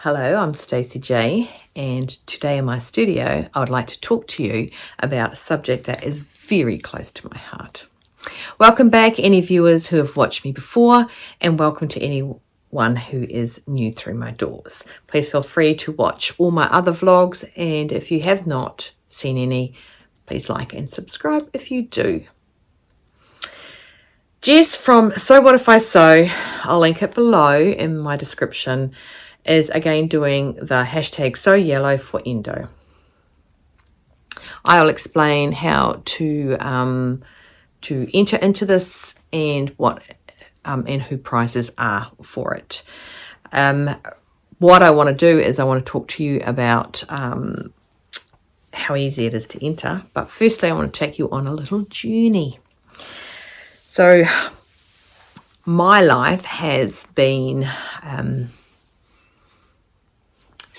Hello, I'm Stacey J, and today in my studio I would like to talk to you about a subject that is very close to my heart. Welcome back any viewers who have watched me before, and welcome to anyone who is new through my doors. Please feel free to watch all my other vlogs, and if you have not seen any, please like and subscribe if you do. Jess from So What If I Sew, I'll link it below in my description, is again doing the hashtag So Yellow for Endo. I'll explain how to enter into this and what and who prices are for it. What I want to do is I want to talk to you about how easy it is to enter. But firstly, I want to take you on a little journey. So my life has been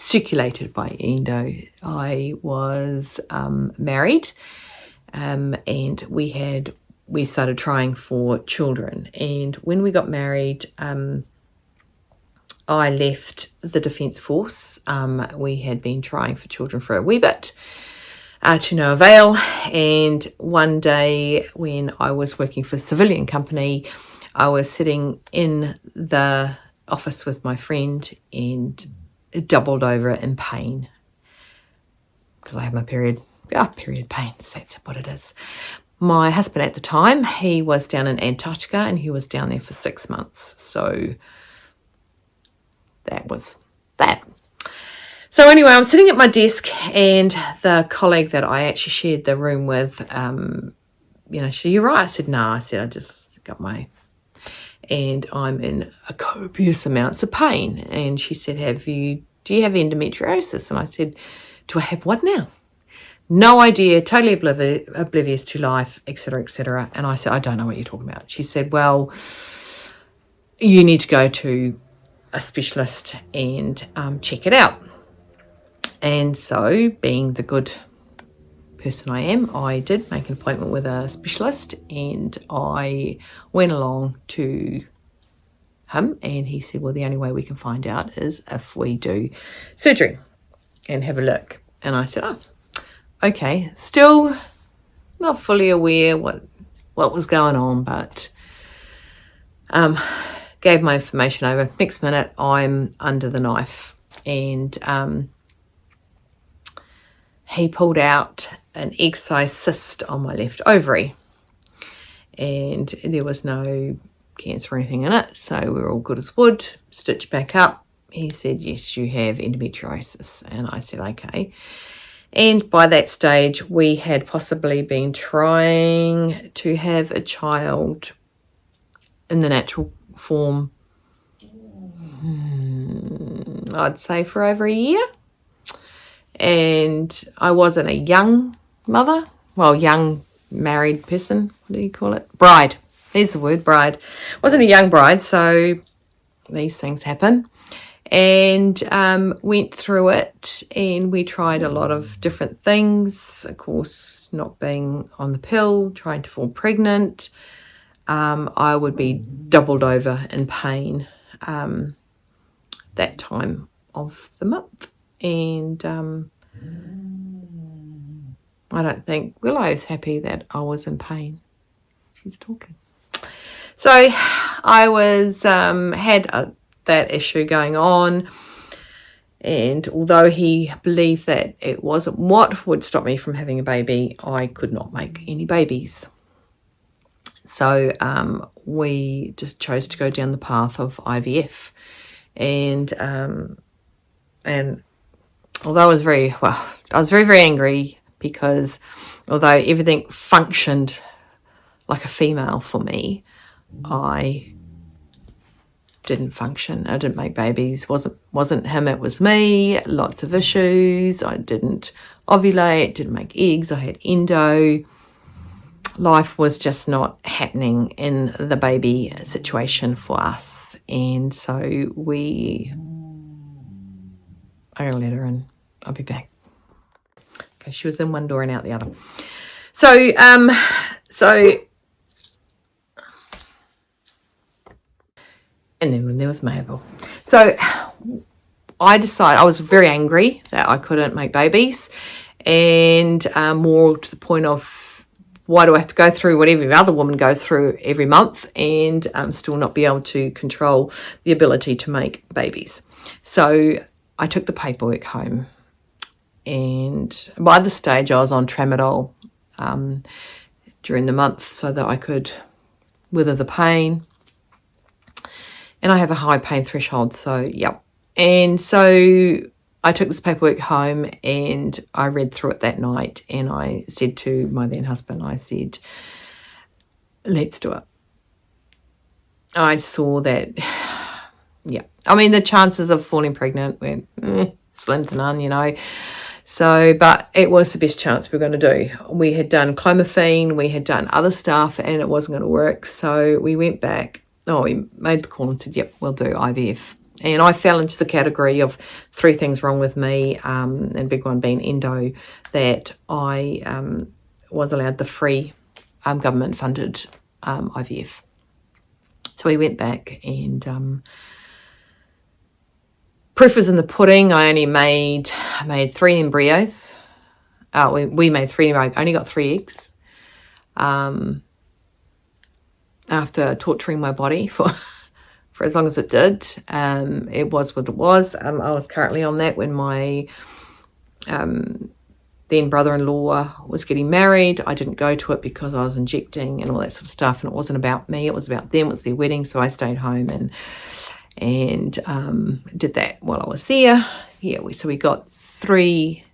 circulated by Endo. I was married and we started trying for children, and when we got married I left the Defence Force. We had been trying for children for a wee bit to no avail, and one day when I was working for a civilian company, I was sitting in the office with my friend and doubled over in pain because I have my period pains. That's what it is. My husband at the time, he was down in Antarctica and he was down there for 6 months. So that was that. So anyway, I'm sitting at my desk, and the colleague that I actually shared the room with, she said, "You're right." I said, "No." I said, "I just got and I'm in a copious amounts of pain." And she said, do you have endometriosis? And I said, "Do I have what now?" No idea, totally oblivious to life, etc., etc. And I said, "I don't know what you're talking about." She said, "Well, you need to go to a specialist and check it out." And so, being the good person I am, I did make an appointment with a specialist, and I went along to him, and he said, "Well, the only way we can find out is if we do surgery and have a look." And I said, "Oh, okay." Still not fully aware what was going on, but gave my information over. Next minute, I'm under the knife, and he pulled out an egg-sized cyst on my left ovary, and there was no cancer or anything in it, so we were all good as wood. Stitched back up. He said, "Yes, you have endometriosis." And I said, "Okay." And by that stage, we had possibly been trying to have a child in the natural form, I'd say for over a year. And I wasn't a young mother. Well, young married person. What do you call it? Bride. There's the word, bride. Wasn't a young bride, so these things happen. And went through it, and we tried a lot of different things. Of course, not being on the pill, trying to fall pregnant. I would be doubled over in pain that time of the month. And I don't think Willow is happy that I was in pain. She's talking. So I was had that issue going on, and although he believed that it wasn't what would stop me from having a baby, I could not make any babies. So we just chose to go down the path of IVF, and although I was very, very angry, because although everything functioned like a female for me, I didn't function. I didn't make babies. Wasn't him, it was me. Lots of issues. I didn't ovulate, didn't make eggs. I had endo. Life was just not happening in the baby situation for us. And so I gotta let her in. I'll be back. Okay, she was in one door and out the other. So and then when there was Mabel. So I decided, I was very angry that I couldn't make babies, and more to the point of, why do I have to go through what every other woman goes through every month and still not be able to control the ability to make babies? So I took the paperwork home, and by this stage I was on tramadol during the month so that I could wither the pain. And I have a high pain threshold, so yep. And so I took this paperwork home and I read through it that night, and I said to my then husband, I said, let's do it. I saw that, yeah. I mean, the chances of falling pregnant were slim to none, you know. So, but it was the best chance we were going to do. We had done clomiphene, we had done other stuff, and it wasn't going to work. So we went back. We made the call and said, yep, we'll do IVF. And I fell into the category of 3 things wrong with me, and the big one being endo, that I was allowed the free government-funded IVF. So we went back, and proof was in the pudding. I only made 3 embryos. We made 3. I only got 3 eggs. After torturing my body for as long as it did. It was what it was. I was currently on that when my then brother-in-law was getting married. I didn't go to it because I was injecting and all that sort of stuff, and it wasn't about me, it was about them, it was their wedding. So I stayed home and did that while I was there. Yeah, so we got 3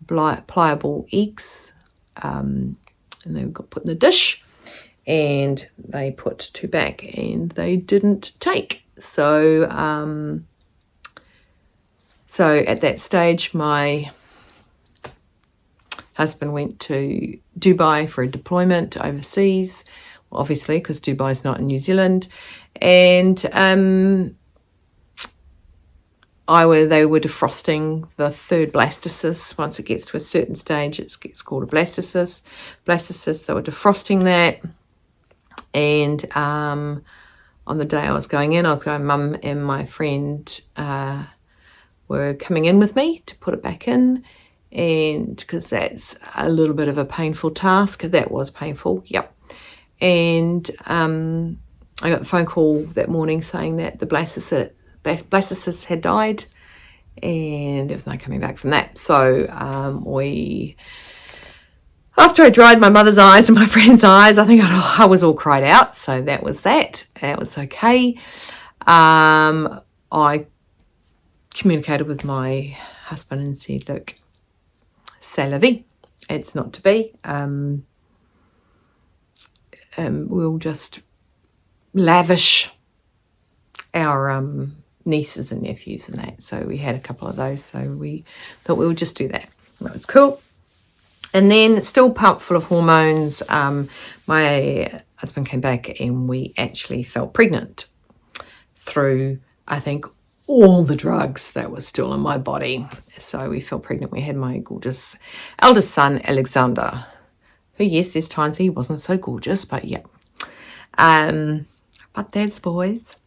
pliable eggs, and they got put in the dish, and they put 2 back, and they didn't take. So so at that stage, my husband went to Dubai for a deployment overseas, obviously, because Dubai's not in New Zealand. And they were defrosting the 3rd blastocyst. Once it gets to a certain stage, it gets called a blastocyst. They were defrosting that. And on the day I was going, Mum and my friend were coming in with me to put it back in. And because that's a little bit of a painful task. That was painful, yep. And I got the phone call that morning saying that the blastocyst had died, and there was no coming back from that. So after I dried my mother's eyes and my friend's eyes, I think I was all cried out. So that was that. That was okay. I communicated with my husband and said, look, c'est la vie. It's not to be. We'll just lavish our nieces and nephews and that. So we had a couple of those. So we thought we would just do that. That was cool. And then, still pumped full of hormones, my husband came back and we actually felt pregnant through, I think, all the drugs that were still in my body. So we felt pregnant. We had my gorgeous eldest son, Alexander, who, yes, there's times he wasn't so gorgeous, but yeah. But that's boys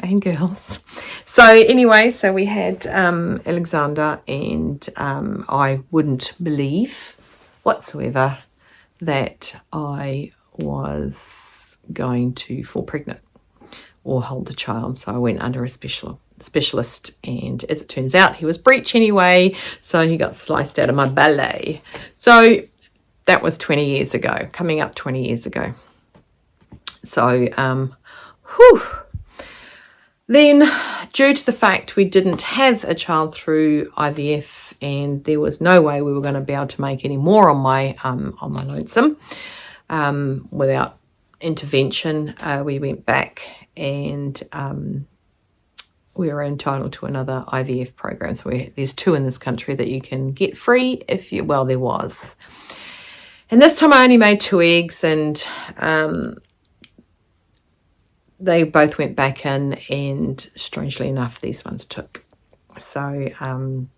and girls. So anyway, so we had Alexander, and I wouldn't believe whatsoever that I was going to fall pregnant or hold a child. So I went under a specialist, and as it turns out, he was breech anyway, so he got sliced out of my belly. So that was 20 years ago, coming up 20 years ago. So then, due to the fact we didn't have a child through IVF, and there was no way we were going to be able to make any more on my lonesome without intervention, we went back, and we were entitled to another IVF program. So there's 2 in this country that you can get free if you, well, there was. And this time I only made 2 eggs, and they both went back in, and strangely enough, these ones took. So, and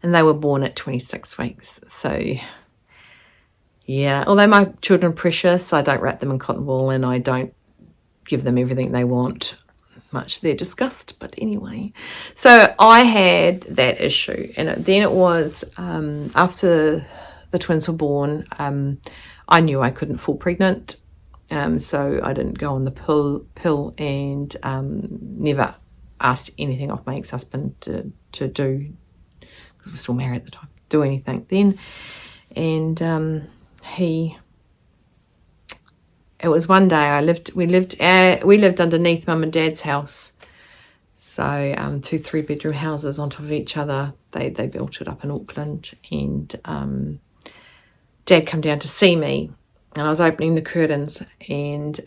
they were born at 26 weeks. So, yeah, although my children are precious, I don't wrap them in cotton wool, and I don't give them everything they want. much they're discussed, but anyway. So I had that issue, and then it was after the twins were born, I knew I couldn't fall pregnant, so I didn't go on the pill and never asked anything of my ex-husband to do, because we're still married at the time, do anything then. And it was one day we lived underneath Mum and Dad's house, so 2 3-bedroom houses on top of each other. They built it up in Auckland, and Dad came down to see me, and I was opening the curtains, and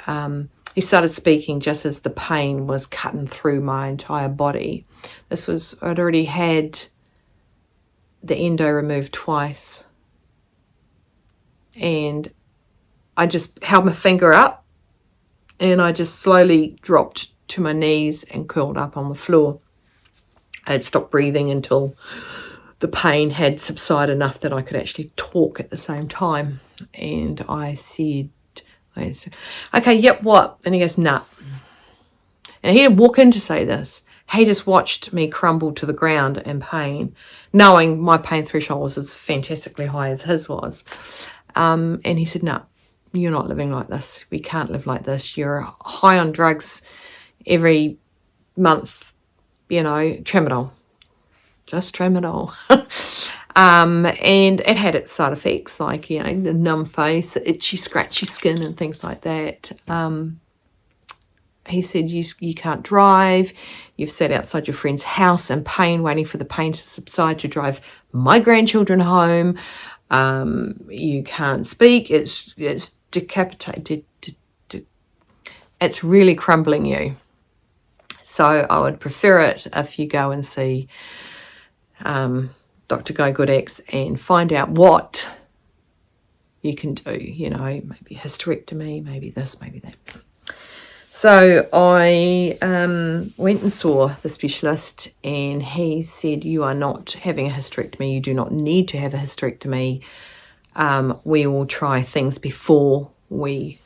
he started speaking just as the pain was cutting through my entire body. I'd already had the endo removed twice, and I just held my finger up, and I just slowly dropped to my knees and curled up on the floor. I had stopped breathing until the pain had subsided enough that I could actually talk at the same time. And I said, okay, yep, what? And he goes, nah. And he didn't walk in to say this. He just watched me crumble to the ground in pain, knowing my pain threshold was as fantastically high as his was. And he said, no, you're not living like this. We can't live like this. You're high on drugs every month, tramadol. Just tramadol. And it had its side effects, like, the numb face, the itchy, scratchy skin and things like that. He said, you can't drive. You've sat outside your friend's house in pain, waiting for the pain to subside to drive my grandchildren home. You can't speak. It's decapitated. It's really crumbling you. So I would prefer it if you go and see Dr. Guy Goodex and find out what you can do, maybe hysterectomy, maybe this, maybe that. So I went and saw the specialist, and he said, you are not having a hysterectomy. You do not need to have a hysterectomy. We will try things before we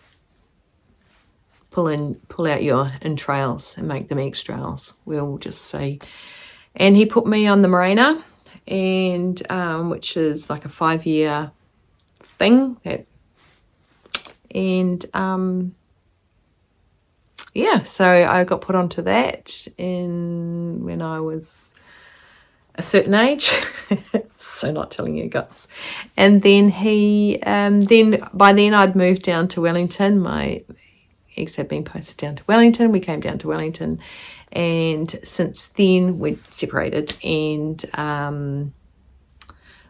pull out your entrails and make them extrails. We'll just see. And he put me on the Mirena, and which is like a 5-year thing. So I got put onto that when I was a certain age. So not telling you guys. And then by then I'd moved down to Wellington. My ex had been posted down to Wellington. We came down to Wellington, and since then we'd separated. And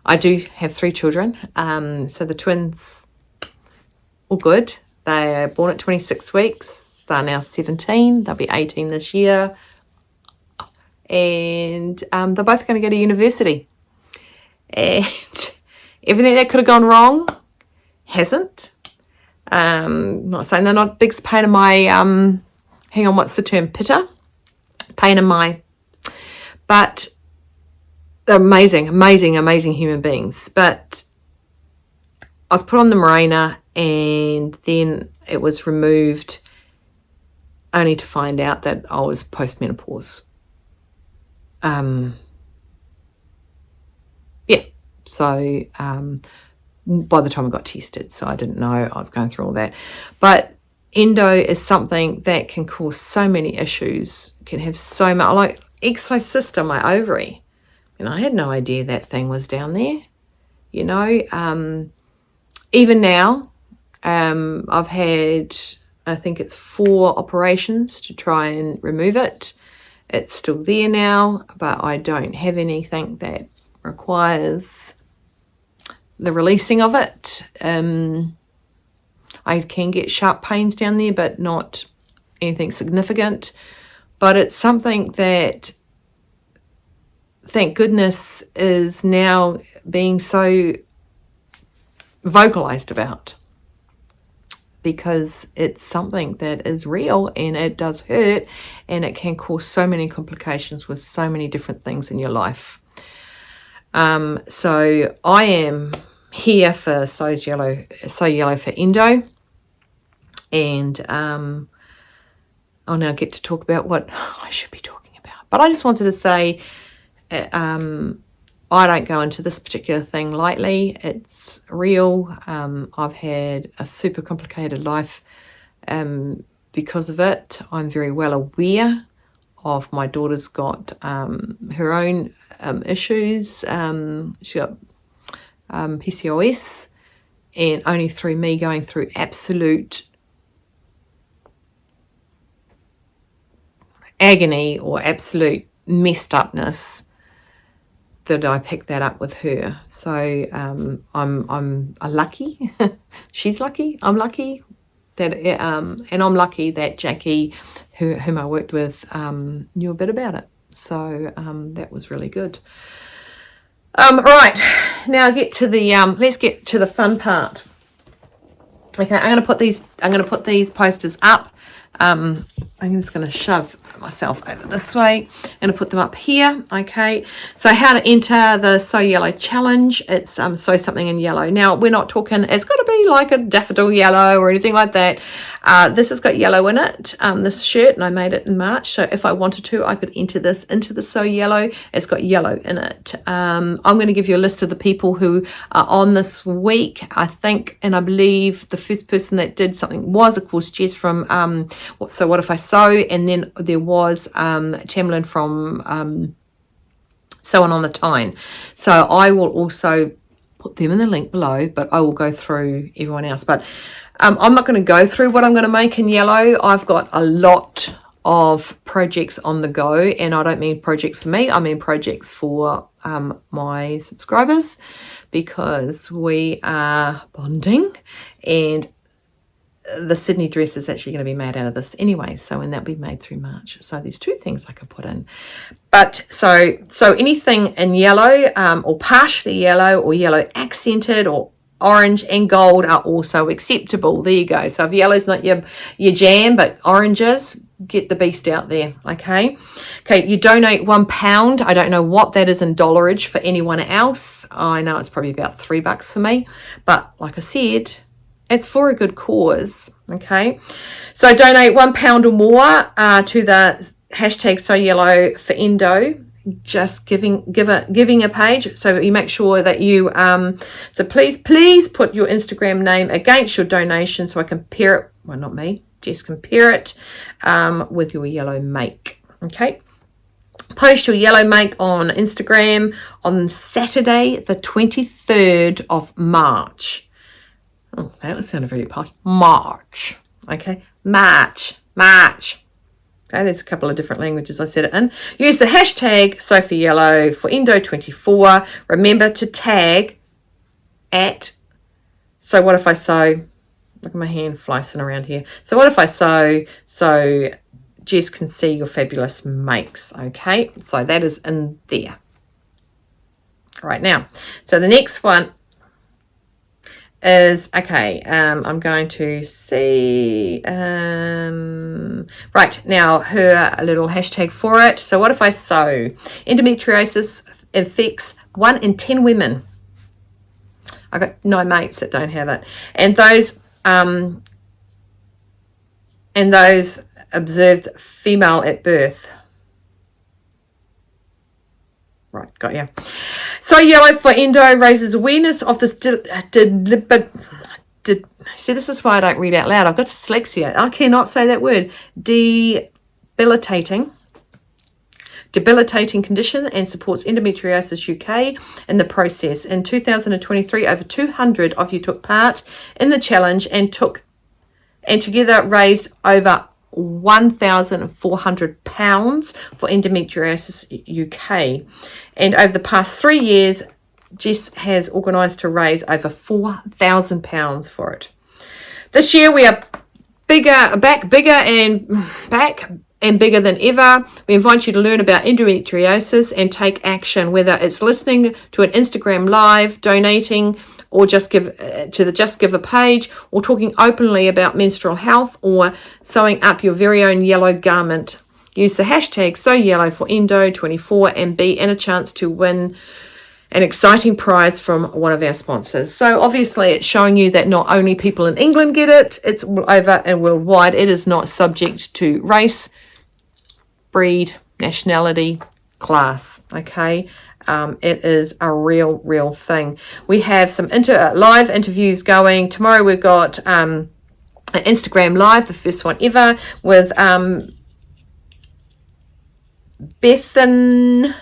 I do have 3 children. So the twins, all good. They are born at 26 weeks. They're now 17. They'll be 18 this year. And they're both going to go to university. And everything that could have gone wrong hasn't. Not saying they're not big pain in my, hang on, what's the term? Pitta? Pain in my, but they're amazing human beings. But I was put on the Mirena, and then it was removed, only to find out that I was postmenopause. So by the time I got tested, so I didn't know I was going through all that. But endo is something that can cause so many issues, can have so much, like exocyst on my ovary. And I had no idea that thing was down there, Even now, I've had, I think it's 4 operations to try and remove it. It's still there now, but I don't have anything that requires the releasing of it. I can get sharp pains down there, but not anything significant. But it's something that, thank goodness, is now being so vocalized about, because it's something that is real, and it does hurt, and it can cause so many complications with so many different things in your life. So I am here for Sew Yellow for Endo, and I'll now get to talk about what I should be talking about. But I just wanted to say, I don't go into this particular thing lightly. It's real. I've had a super complicated life because of it. I'm very well aware of my daughter's got her own issues. She got PCOS, and only through me going through absolute agony or absolute messed upness that I picked that up with her. So I'm lucky. She's lucky. I'm lucky that and I'm lucky that Jackie, whom I worked with, knew a bit about it. So that was really good. Right, now let's get to the fun part. Okay, I'm gonna put these posters up. I'm just gonna shove myself over this way. I'm going to put them up here. Okay, so how to enter the Sew Yellow challenge. It's sew something in yellow. Now we're not talking it's got to be like a daffodil yellow or anything like that. This has got yellow in it, this shirt, and I made it in March, so if I wanted to I could enter this into the Sew Yellow. It's got yellow in it. I'm going to give you a list of the people who are on this week. I think and I believe the first person that did something was of course Jess from So What If I Sew, and then there was Tamlin from Sewing on the Tyne. So I will also put them in the link below, but I will go through everyone else. But I'm not going to go through what I'm going to make in yellow. I've got a lot of projects on the go, and I don't mean projects for me, I mean projects for my subscribers, because we are bonding, and the Sydney dress is actually going to be made out of this anyway, so and that'll be made through March. So there's two things I can put in. But so anything in yellow, or partially yellow, or yellow accented, or orange and gold are also acceptable. There you go. So if yellow's not your jam, but oranges, get the beast out there. Okay, you donate £1. I don't know what that is in dollarage for anyone else. I know it's probably about $3 for me, but like I said, it's for a good cause. Okay, so donate £1 or more to the hashtag Sew Yellow for Endo. Just giving a page, so you make sure that you so please put your Instagram name against your donation so I compare it. Well, not me, just compare it with your yellow make. Okay, post your yellow make on Instagram on Saturday the 23rd of March. Oh, that was sounded very posh. March. Okay, March. Okay, there's a couple of different languages I said it in. Use the hashtag Sophie Yellow for Endo24. Remember to tag at So What If I Sew. Look at my hand flicing around here. So what if I sew so Jess can see your fabulous makes? Okay, so that is in there. Right now, so the next one is, okay, I'm going to see, right, now her little hashtag for it. So what if I sew? Endometriosis affects 1 in 10 women. I've got 9 mates that don't have it. And those observed female at birth. Right, got you. So Yellow for Endo raises awareness of this see, this is why I don't read out loud. I've got dyslexia. I cannot say that word. Debilitating condition, and supports Endometriosis UK in the process. In 2023, over 200 of you took part in the challenge and together raised over £1,400 for Endometriosis UK. And over the past 3 years, Jess has organised to raise over £4,000 for it. This year we are back bigger than ever. We invite you to learn about endometriosis and take action, whether it's listening to an Instagram live, donating, or just give to the Just Give a page, or talking openly about menstrual health, or sewing up your very own yellow garment. Use the hashtag SewYellow for Endo24 and be in a chance to win an exciting prize from one of our sponsors. So obviously it's showing you that not only people in England get it, it's all over and worldwide. It is not subject to race, breed, nationality, class. Okay. It is a real thing. We have some live interviews going. Tomorrow we've got an Instagram live, the first one ever, with Bethan.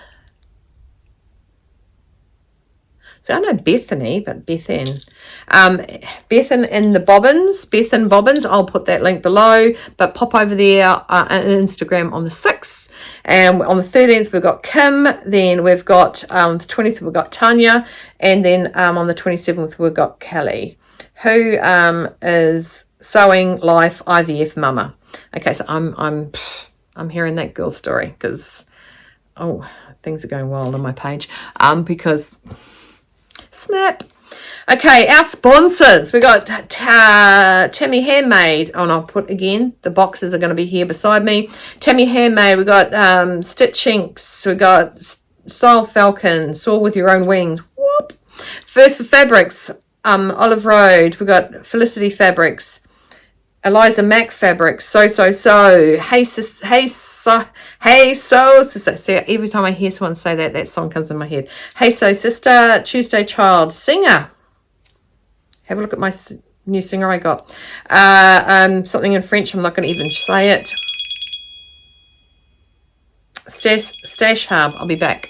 So I know Bethany, but Bethan. Bethan in the Bobbins, Bethan Bobbins. I'll put that link below, but pop over there on Instagram on the 6th. And on the 13th, we've got Kim. Then we've got the 20th, we've got Tanya. And then on the 27th, we've got Kelly, who is Sewing Life IVF Mama. Okay, so I'm hearing that girl story because, oh, things are going wild on my page. Because, snap. Okay, our sponsors. We got Tammy Handmade. Oh, and I'll put again, the boxes are going to be here beside me. Tammy Handmade. We got Stitch Inks. We got Style Falcon. Soar with your own wings. Whoop. First for Fabrics. Olive Road. We got Felicity Fabrics. Eliza Mac Fabrics. So. Hey So Sister. See, every time I hear someone say that, that song comes in my head. Hey So Sister. Tuesday Child. Singer. Have a look at my new singer I got. Something in French. I'm not going to even say it. Stash Hub. I'll be back.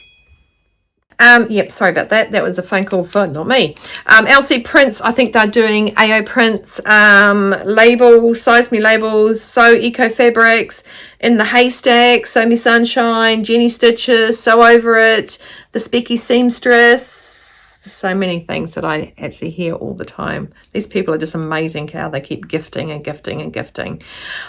Yep, sorry about that. That was a phone call for not me. LC Prints. I think they're doing AO Prints. Labels. Size Me Labels. Sew Eco Fabrics. In the Haystack. Sew Me Sunshine. Jenny Stitches. Sew Over It. The Specky Seamstress. So many things that I actually hear all the time. These people are just amazing how they keep gifting and gifting and gifting.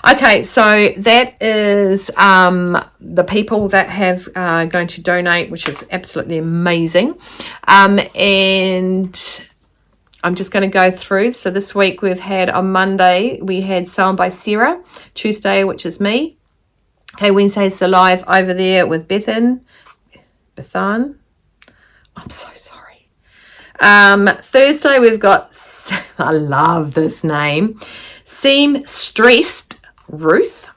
Okay, so that is the people that have going to donate, which is absolutely amazing. And I'm just going to go through. So this week we've had on Monday, we had Sewn by Sarah. Tuesday, which is me. Okay, Wednesday's the live over there with Bethan. I'm so sorry. Thursday we've got, I love this name, Seam Stressed Ruth.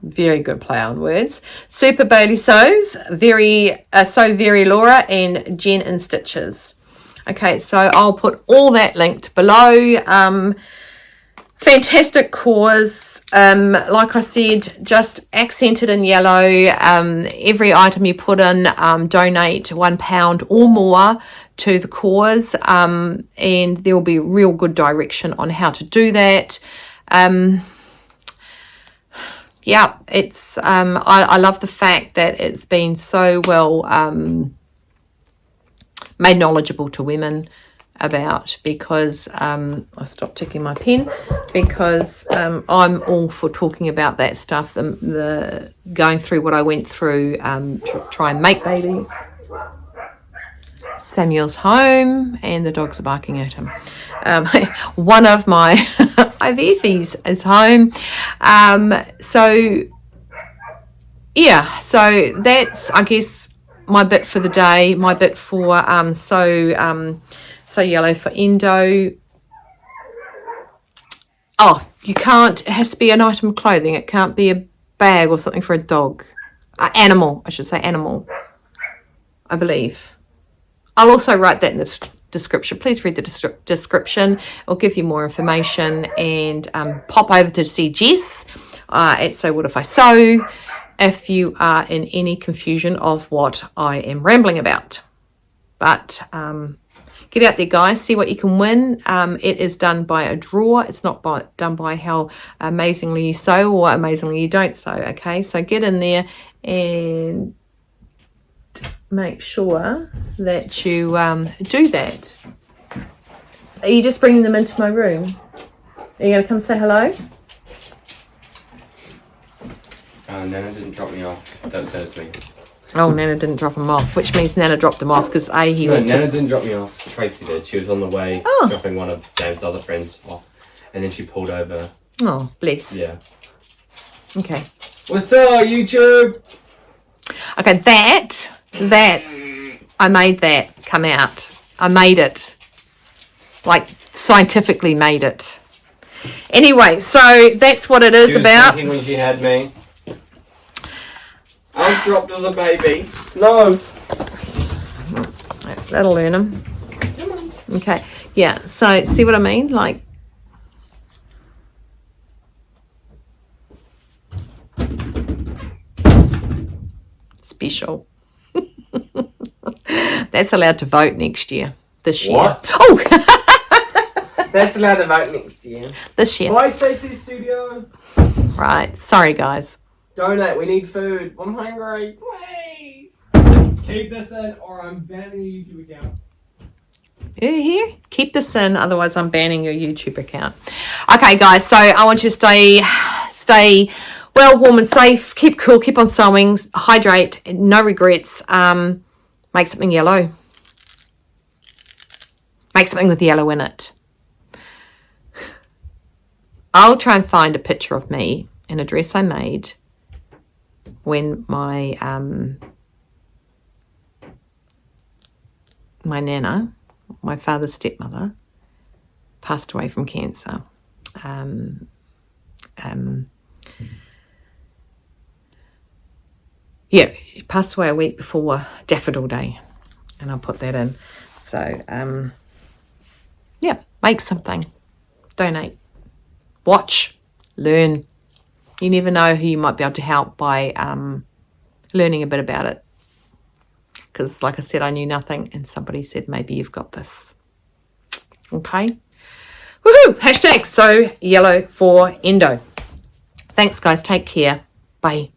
Very good play on words. Super Bailey Sews, So Very Laura, and Jen in Stitches. Okay, so I'll put all that linked below. Fantastic cause. Like I said, just accented in yellow. Every item you put in, donate £1 or more to the cause, and there will be real good direction on how to do that. Yeah, it's I love the fact that it's been so well made knowledgeable to women about, because I stopped ticking my pen, because I'm all for talking about that stuff, the going through what I went through to try and make babies. Samuel's home and the dogs are barking at him. One of my IVFs is home. So yeah, so that's, I guess, my bit for the day, my bit for So Yellow for Endo. Oh, you can't, it has to be an item of clothing. It can't be a bag or something for a dog. Animal, I should say animal, I believe. I'll also write that in the description. Please read the description. It'll give you more information, and pop over to see Jess at So What If I Sew if you are in any confusion of what I am rambling about. But get out there, guys. See what you can win. It is done by a draw. It's not done by how amazingly you sew or amazingly you don't sew. Okay, so get in there and make sure that you do that. Are you just bringing them into my room? Are you going to come say hello? Nana didn't drop me off. Don't say it to me. Oh, Nana didn't drop him off, which means Nana dropped him off because Nana didn't drop me off. Tracy did. She was on the way dropping one of Dan's other friends off, and then she pulled over. Oh, bless. Yeah. Okay. What's up, YouTube? Okay, that I made that come out. I made it. Like, scientifically made it. Anyway, so that's what it is She was about. thinking when she had me. I was dropped as a baby. No. That'll learn them. Okay. Yeah, so see what I mean? Like, special. That's allowed to vote next year. This year. What? Oh! That's allowed to vote next year. This year. Bye, Stacey Studio. Right. Sorry, guys. Donate. We need food. I'm hungry. Please. Keep this in or I'm banning your YouTube account. You hear? Keep this in, otherwise I'm banning your YouTube account. Okay, guys, so I want you to stay well, warm and safe. Keep cool, keep on sewing, hydrate, no regrets. Make something yellow. Make something with yellow in it. I'll try and find a picture of me in a dress I made when my my nana, my father's stepmother, passed away from cancer. Yeah, she passed away a week before Daffodil Day, and I'll put that in. So, yeah, make something, donate, watch, learn. You never know who you might be able to help by learning a bit about it. Because, like I said, I knew nothing, and somebody said, maybe you've got this. Okay? Woohoo! Hashtag sew yellow for endo. Thanks, guys. Take care. Bye.